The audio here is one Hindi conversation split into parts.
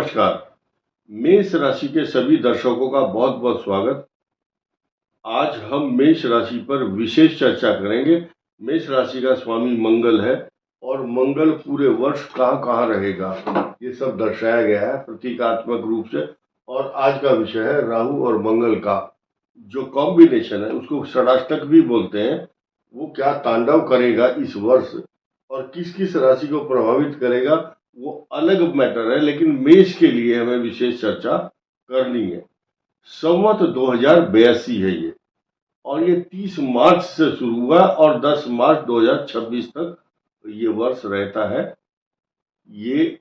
नमस्कार। मेष राशि के सभी दर्शकों का बहुत बहुत स्वागत। आज हम मेष राशि पर विशेष चर्चा करेंगे। मेष राशि का स्वामी मंगल है और मंगल पूरे वर्ष कहाँ कहाँ रहेगा ये सब दर्शाया गया है प्रतीकात्मक रूप से। और आज का विषय है राहु और मंगल का जो कॉम्बिनेशन है, उसको षडाष्टक भी बोलते हैं, वो क्या तांडव करेगा इस वर्ष और किस किस राशि को प्रभावित करेगा वो अलग मैटर है, लेकिन मेष के लिए हमें विशेष चर्चा करनी है। संवत 2082 है ये, और ये 30 मार्च से शुरू हुआ और 10 मार्च 2026 तक ये वर्ष रहता है। ये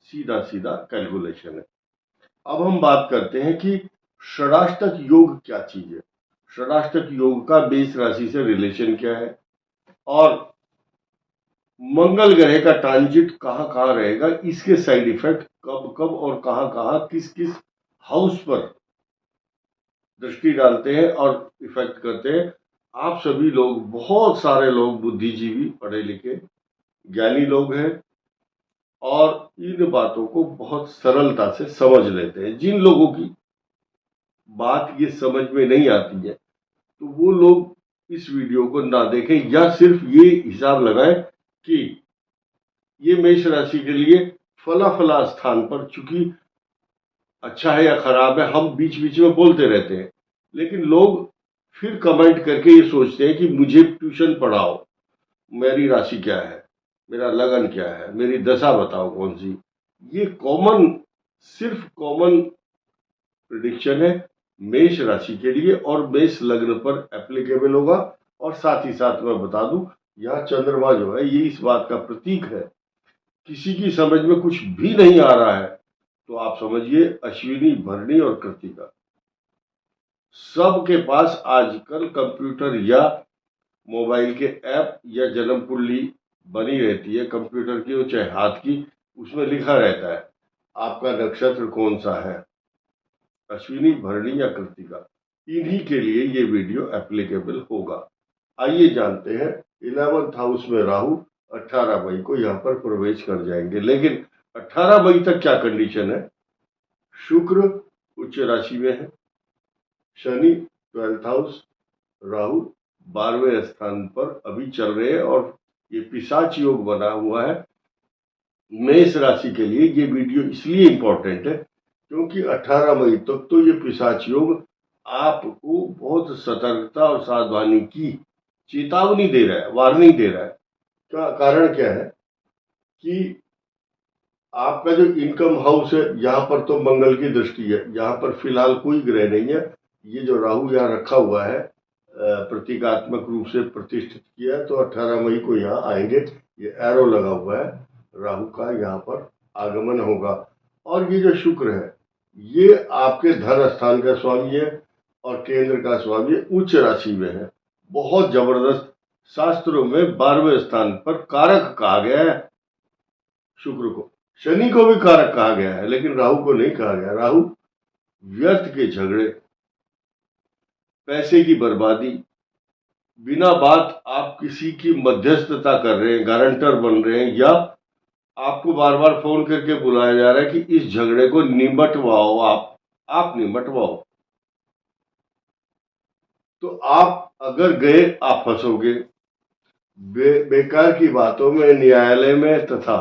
सीधा सीधा कैलकुलेशन है। अब हम बात करते हैं कि षडाष्टक योग क्या चीज है, षडाष्टक योग का मेष राशि से रिलेशन क्या है, और मंगल ग्रह का ट्रांजिट कहाँ कहाँ रहेगा, इसके साइड इफेक्ट कब कब और कहाँ कहाँ किस किस हाउस पर दृष्टि डालते हैं और इफेक्ट करते हैं। आप सभी लोग, बहुत सारे लोग बुद्धिजीवी, पढ़े लिखे, ज्ञानी लोग हैं और इन बातों को बहुत सरलता से समझ लेते हैं। जिन लोगों की बात ये समझ में नहीं आती है तो वो लोग इस वीडियो को ना देखें या सिर्फ ये हिसाब लगाएं कि ये मेष राशि के लिए फला फला स्थान पर, चूंकि अच्छा है या खराब है हम बीच बीच में बोलते रहते हैं, लेकिन लोग फिर कमेंट करके ये सोचते हैं कि मुझे ट्यूशन पढ़ाओ, मेरी राशि क्या है, मेरा लगन क्या है, मेरी दशा बताओ कौन सी। ये कॉमन, सिर्फ कॉमन प्रिडिक्शन है मेष राशि के लिए और मेष लग्न पर एप्लीकेबल होगा। और साथ ही साथ मैं बता दूं, यहाँ चंद्रमा जो है ये इस बात का प्रतीक है। किसी की समझ में कुछ भी नहीं आ रहा है तो आप समझिए अश्विनी, भरणी और कृतिका सबके पास आजकल कंप्यूटर या मोबाइल के ऐप या जन्म कुंडली बनी रहती है, कंप्यूटर की हो चाहे हाथ की, उसमें लिखा रहता है आपका नक्षत्र कौन सा है, अश्विनी, भरणी या कृतिका। इन्हीं के लिए ये वीडियो एप्लीकेबल होगा। आइए जानते हैं। 11th हाउस में राहु 18 मई को यहाँ पर प्रवेश कर जाएंगे, लेकिन 18 मई तक क्या कंडीशन है। शुक्र उच्च राशि में है, शनि 12th हाउस, राहु 12वें स्थान पर अभी चल रहे हैं और ये पिशाच योग बना हुआ है। मेष राशि के लिए ये वीडियो इसलिए इंपॉर्टेंट है क्योंकि 18 मई तक तो ये पिशाच योग आपको बहुत सतर्कता और सावधानी की चेतावनी दे रहा है, वार्निंग दे रहा है। का कारण क्या है कि आपका जो इनकम हाउस है यहाँ पर तो मंगल की दृष्टि है, यहाँ पर फिलहाल कोई ग्रह नहीं है। ये जो राहु यहाँ रखा हुआ है प्रतीकात्मक रूप से प्रतिष्ठित किया है, तो 18 मई को यहाँ आएंगे। ये एरो लगा हुआ है, राहु का यहाँ पर आगमन होगा। और ये जो शुक्र है ये आपके धन स्थान का स्वामी है और केंद्र का स्वामी है, उच्च राशि में है, बहुत जबरदस्त। शास्त्रों में 12वें स्थान पर कारक कहा गया है शुक्र को, शनि को भी कारक कहा गया है लेकिन राहु को नहीं कहा गया। राहु व्यर्थ के झगड़े, पैसे की बर्बादी, बिना बात आप किसी की मध्यस्थता कर रहे हैं, गारंटर बन रहे हैं, या आपको बार बार फोन करके बुलाया जा रहा है कि इस झगड़े को निमटवाओ, आप निमटवाओ, तो आप अगर गए आप फंसोगे। बेकार की बातों में, न्यायालय में तथा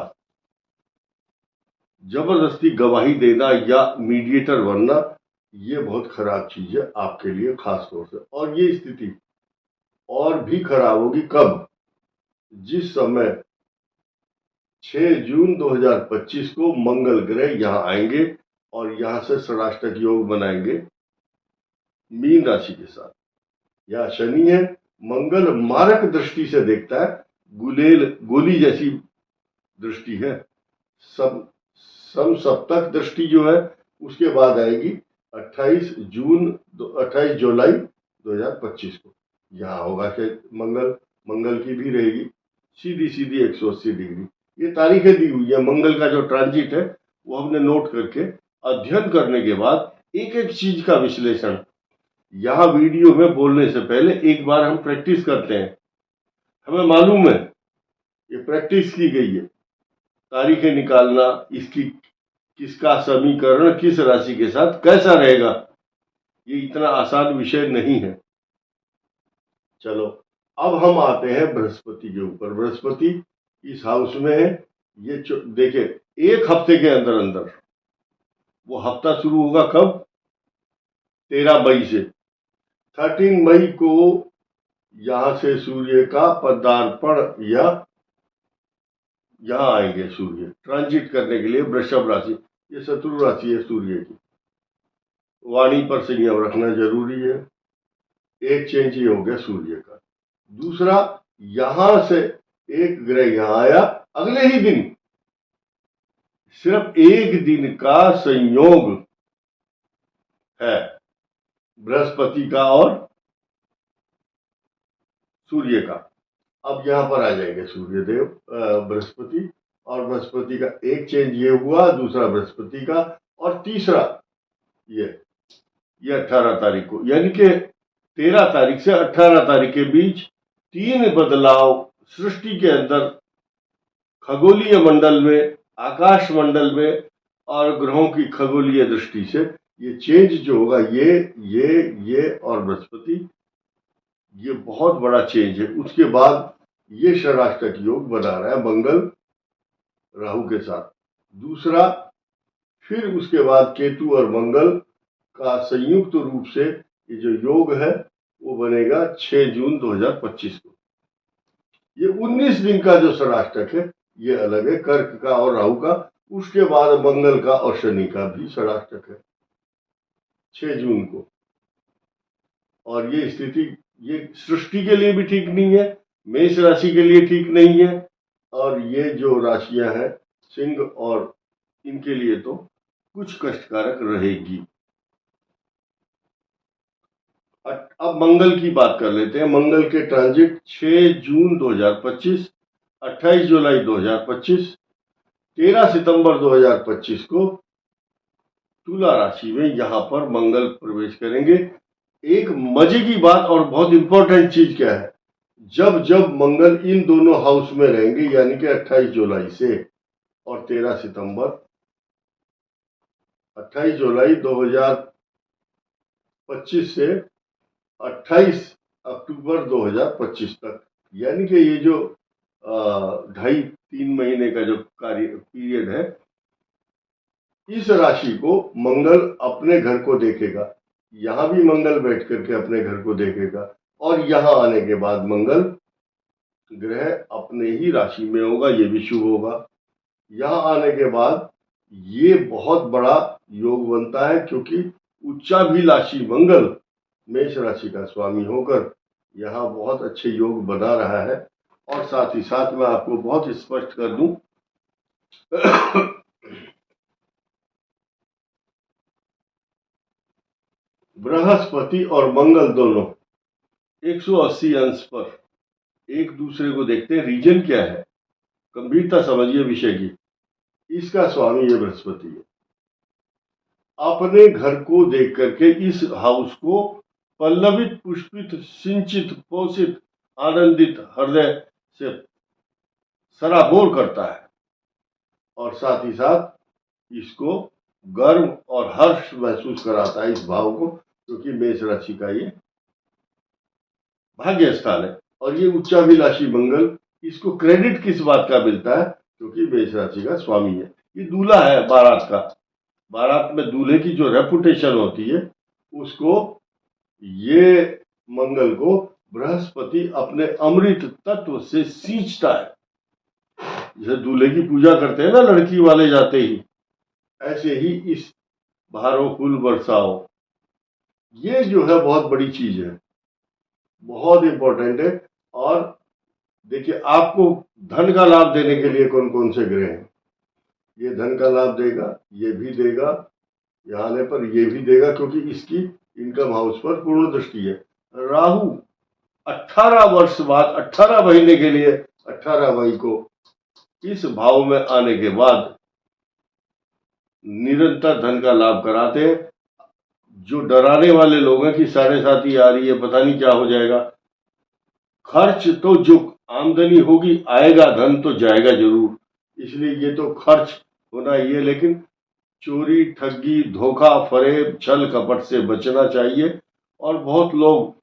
जबरदस्ती गवाही देना या मीडिएटर बनना, ये बहुत खराब चीज है आपके लिए खास तौर से। और ये स्थिति और भी खराब होगी कब, जिस समय 6 जून 2025 को मंगल ग्रह यहाँ आएंगे और यहाँ से षडाष्टक योग बनाएंगे मीन राशि के साथ। यहाँ शनि है, मंगल मारक दृष्टि से देखता है, गोली जैसी दृष्टि है। समसप्तक दृष्टि जो है उसके बाद आएगी 28 जुलाई 2025 को यहाँ होगा। मंगल की भी रहेगी सीधी 180 डिग्री। ये तारीखें दी हुई है। मंगल का जो ट्रांजिट है वो हमने नोट करके अध्ययन करने के बाद एक एक चीज का विश्लेषण यहाँ वीडियो में बोलने से पहले एक बार हम प्रैक्टिस करते हैं। हमें मालूम है ये प्रैक्टिस की गई है, तारीखें निकालना, इसकी किसका समीकरण किस राशि के साथ कैसा रहेगा, ये इतना आसान विषय नहीं है। चलो अब हम आते हैं बृहस्पति के ऊपर। बृहस्पति इस हाउस में है। ये देखिए, एक हफ्ते के अंदर अंदर, वो हफ्ता शुरू होगा कब? 13 मई से। 13 मई को यहां से सूर्य का पदार्पण, या यहां आएंगे सूर्य ट्रांजिट करने के लिए वृषभ राशि। ये शत्रु राशि है सूर्य की। वाणी पर संयम रखना जरूरी है। एक चेंज ये हो गया सूर्य का। दूसरा, यहां से एक ग्रह यहां आया अगले ही दिन, सिर्फ एक दिन का संयोग है बृहस्पति का और सूर्य का। अब यहां पर आ जाएंगे सूर्यदेव, बृहस्पति, और बृहस्पति का एक चेंज ये हुआ, दूसरा बृहस्पति का, और तीसरा ये 18 तारीख को, यानी कि 13 तारीख से 18 तारीख के बीच 3 बदलाव सृष्टि के अंदर, खगोलीय मंडल में, आकाश मंडल में और ग्रहों की खगोलीय दृष्टि से ये चेंज जो होगा, ये और बृहस्पति, ये बहुत बड़ा चेंज है। उसके बाद ये षडाष्टक योग बना रहा है मंगल राहु के साथ। दूसरा, फिर उसके बाद केतु और मंगल का संयुक्त रूप से ये जो योग है वो बनेगा 6 जून 2025 को। ये 19 दिन का जो षडाष्टक है ये अलग है, कर्क का और राहु का। उसके बाद मंगल का और शनि का भी षडाष्टक है 6 जून को। और ये स्थिति, ये सृष्टि के लिए भी ठीक नहीं है, मेष राशि के लिए ठीक नहीं है, और ये जो राशियां हैं सिंह और इनके लिए तो कुछ कष्टकारक रहेगी। अब मंगल की बात कर लेते हैं। मंगल के ट्रांजिट 6 जून 2025, 28 जुलाई 2025, 13 सितंबर 2025 को तुला राशि में यहां पर मंगल प्रवेश करेंगे। एक मजे की बात और बहुत इंपॉर्टेंट चीज क्या है, जब जब मंगल इन दोनों हाउस में रहेंगे, यानी कि 28 जुलाई से और 13 सितंबर, 28 जुलाई 2025 से 28 अक्टूबर 2025 तक, यानी कि ये जो 2.5-3 महीने का जो कार्य पीरियड है, इस राशि को मंगल अपने घर को देखेगा। यहां भी मंगल बैठ करके अपने घर को देखेगा, और यहां आने के बाद मंगल ग्रह अपने ही राशि में होगा, ये भी शुभ होगा। यहां आने के बाद ये बहुत बड़ा योग बनता है, क्योंकि उच्चाभिलाषी मंगल मेष राशि का स्वामी होकर यहाँ बहुत अच्छे योग बना रहा है। और साथ ही साथ मैं आपको बहुत स्पष्ट कर दूं, बृहस्पति और मंगल दोनों 180 अंश पर एक दूसरे को देखते हैं। रीजन क्या है, गंभीरता समझिए विषय की। इसका स्वामी ये बृहस्पति है। अपने घर को देख करके इस हाउस को पल्लवित, पुष्पित, सिंचित, पोषित, आनंदित हृदय से सराबोर करता है, और साथ ही साथ इसको गर्व और हर्ष महसूस कराता है इस भाव को, क्योंकि मेष राशि का ये भाग्य स्थान है। और ये उच्चाभिलाषी मंगल, इसको क्रेडिट किस बात का मिलता है, क्योंकि मेष राशि का स्वामी है। ये दूल्हा है बारात का। बारात में दूल्हे की जो रेपुटेशन होती है, उसको ये मंगल को बृहस्पति अपने अमृत तत्व से सींचता है। जैसे दूल्हे की पूजा करते हैं ना लड़की वाले जाते ही, ऐसे ही इस बहारो फूल बरसाओ, ये जो है बहुत बड़ी चीज है, बहुत इंपॉर्टेंट है। और देखिए, आपको धन का लाभ देने के लिए कौन कौन से ग्रह हैं। ये धन का लाभ देगा, ये भी देगा, यहाँ आने पर ये भी देगा, क्योंकि इसकी इनकम हाउस पर पूर्ण दृष्टि है। राहु 18 वर्ष बाद, 18 महीने के लिए 18 मई को इस भाव में आने के बाद निरंतर धन का लाभ कराते हैं। जो डराने वाले लोग हैं कि 7.5 आ रही है, पता नहीं क्या हो जाएगा, खर्च तो जो आमदनी होगी आएगा, धन तो जाएगा जरूर, इसलिए ये तो खर्च होना ही है। लेकिन चोरी, ठगी, धोखा, फरेब, छल कपट से बचना चाहिए। और बहुत लोग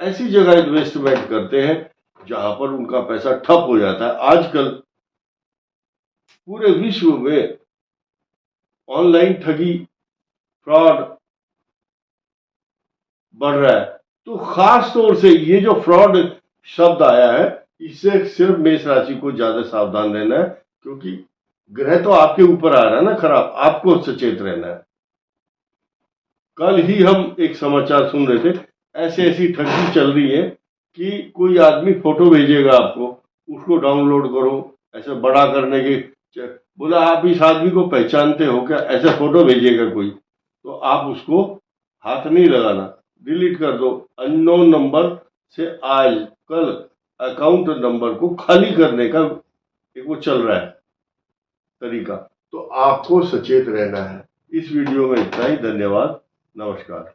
ऐसी जगह इन्वेस्टमेंट करते हैं जहां पर उनका पैसा ठप हो जाता है। आजकल पूरे विश्व में ऑनलाइन ठगी, फ्रॉड बढ़ रहा है। तो खास तौर से ये जो फ्रॉड शब्द आया है, इससे सिर्फ मेष राशि को ज्यादा सावधान रहना है, क्योंकि ग्रह तो आपके ऊपर आ रहा है ना खराब, आपको सचेत रहना है। कल ही हम एक समाचार सुन रहे थे, ऐसी ऐसी ठगी चल रही है कि कोई आदमी फोटो भेजेगा आपको, उसको डाउनलोड करो, ऐसे बड़ा करने की बोला आप इस आदमी को पहचानते हो क्या, ऐसे फोटो भेजेगा कोई, तो आप उसको हाथ नहीं लगाना, डिलीट कर दो। अननोन नंबर से आज कल अकाउंट नंबर को खाली करने का एक वो चल रहा है तरीका, तो आपको सचेत रहना है। इस वीडियो में इतना ही। धन्यवाद, नमस्कार।